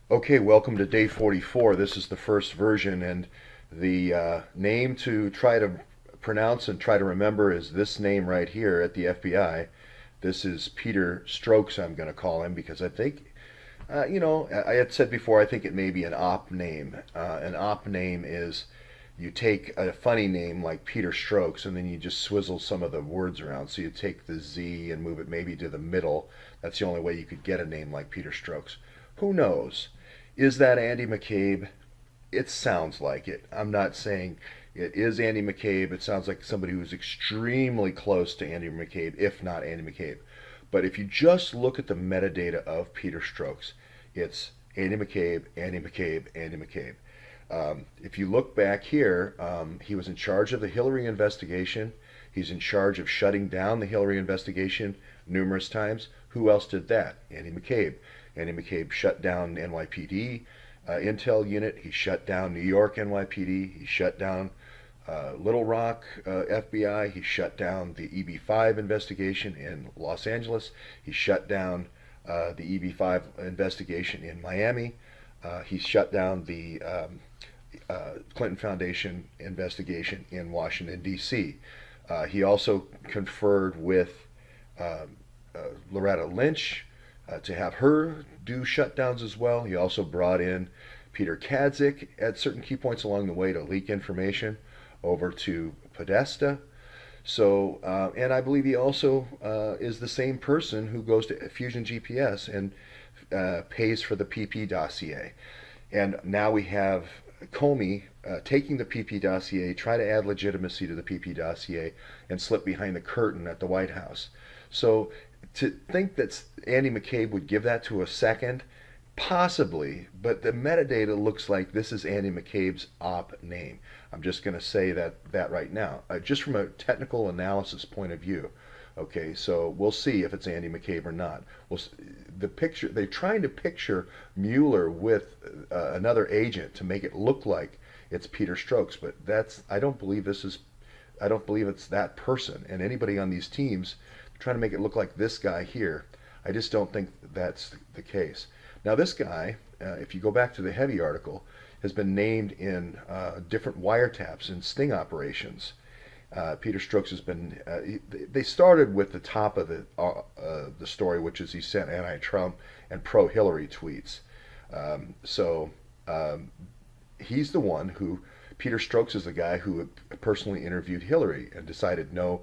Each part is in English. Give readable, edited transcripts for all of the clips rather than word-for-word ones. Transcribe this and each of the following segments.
Okay, welcome to day 44. This is the first version, and the name to try to pronounce and try to remember is this name right here at the FBI. This is Peter Strokes, I'm going to call him, because I think, I had said before, I think it may be an op name. An op name is you take a funny name like Peter Strokes and then you just swizzle some of the words around. So you take the Z and move it maybe to the middle. That's the only way you could get a name like Peter Strokes. Who knows? Is that Andy McCabe? It sounds like it. I'm not saying it is Andy McCabe. It sounds like somebody who's extremely close to Andy McCabe, if not Andy McCabe. But if you just look at the metadata of Peter Strokes, it's Andy McCabe, Andy McCabe, Andy McCabe. If you look back here, he was in charge of the Hillary investigation. He's in charge of shutting down the Hillary investigation numerous times. Who else did that? Andy McCabe. Andy McCabe shut down NYPD intel unit. He shut down New York NYPD. He shut down Little Rock FBI. He shut down the EB5 investigation in Los Angeles. He shut down the EB5 investigation in Miami. He shut down the Clinton Foundation investigation in Washington, D.C. He also conferred with uh, Loretta Lynch to have her do shutdowns as well. He also brought in Peter Kadzik at certain key points along the way to leak information over to Podesta. So, and I believe he also is the same person who goes to Fusion GPS and pays for the PP dossier. And now we have Comey taking the PP dossier, try to add legitimacy to the PP dossier, and slip behind the curtain at the White House. So to think that Andy McCabe would give that to a second, possibly, but the metadata looks like this is Andy McCabe's op name. I'm just going to say that right now, just from a technical analysis point of view. Okay, so we'll see if it's Andy McCabe or not. Well, the picture they're trying to picture Mueller with another agent to make it look like it's Peter Strokes, but I don't believe it's that person. And anybody on these teams trying to make it look like this guy here, I just don't think that's the case. Now this guy, if you go back to the Heavy article, has been named in different wiretaps and sting operations. Peter Strokes has been. They started with the top of the story, which is he sent anti-Trump and pro-Hillary tweets. So he's the one who. Peter Strokes is the guy who personally interviewed Hillary and decided no,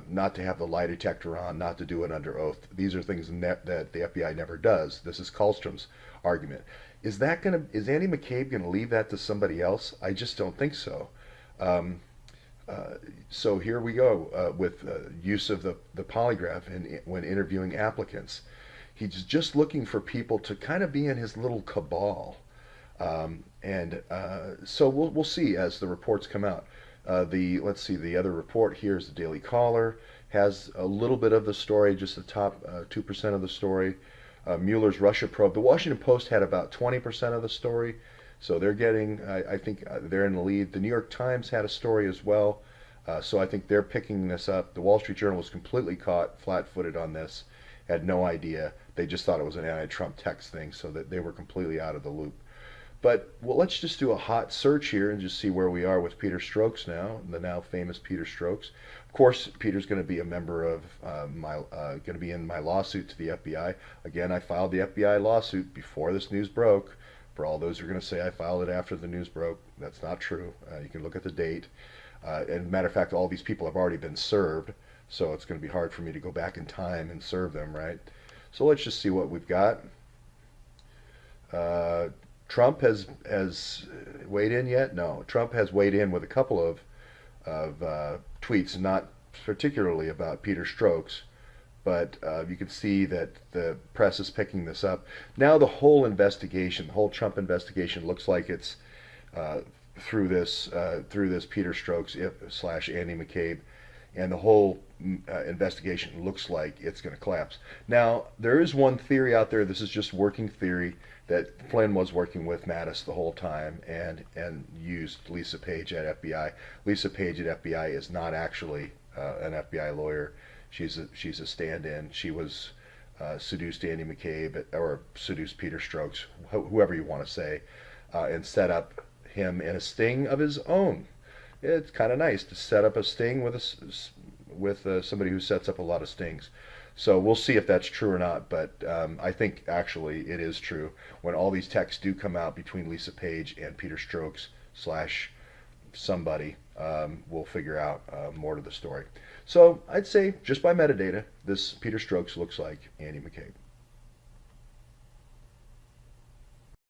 not to have the lie detector on, not to do it under oath. These are things that the FBI never does. This is Kallstrom's argument. Is Andy McCabe gonna leave that to somebody else? I just don't think so. Um, so here we go with use of the polygraph when interviewing applicants. He's just looking for people to kind of be in his little cabal. And so we'll see as the reports come out. Let's see, the other report here is the Daily Caller, has a little bit of the story, just the top 2% of the story. Mueller's Russia probe. The Washington Post had about 20% of the story, so they're getting, I think they're in the lead. The New York Times had a story as well, so I think they're picking this up. The Wall Street Journal was completely caught flat-footed on this, had no idea. They just thought it was an anti-Trump text thing, so that they were completely out of the loop. But well, let's just do a hot search here and just see where we are with Peter Strokes now, the now famous Peter Strokes. Of course, Peter's going to be a member of going to be in my lawsuit to the FBI. Again, I filed the FBI lawsuit before this news broke. For all those who are going to say I filed it after the news broke, that's not true. You can look at the date. And matter of fact, all these people have already been served, so it's going to be hard for me to go back in time and serve them, right? So let's just see what we've got. Uh, Trump has weighed in yet? No. Trump has weighed in with a couple of tweets, not particularly about Peter Strokes, but you can see that the press is picking this up. Now the whole investigation, the whole Trump investigation, looks like it's uh, through this Peter Strokes slash Andy McCabe, and the whole investigation looks like it's going to collapse. Now there is one theory out there. This is just working theory that Flynn was working with Mattis the whole time and used Lisa Page at FBI. Lisa Page at FBI is not actually an FBI lawyer. She's a stand-in. She was seduced Andy McCabe or seduced Peter Strokes, whoever you want to say, and set up him in a sting of his own. It's kind of nice to set up a sting with somebody who sets up a lot of stings. So we'll see if that's true or not, but I think actually it is true. When all these texts do come out between Lisa Page and Peter Strokes slash somebody, we'll figure out more to the story. So I'd say just by metadata, this Peter Strokes looks like Andy McCabe.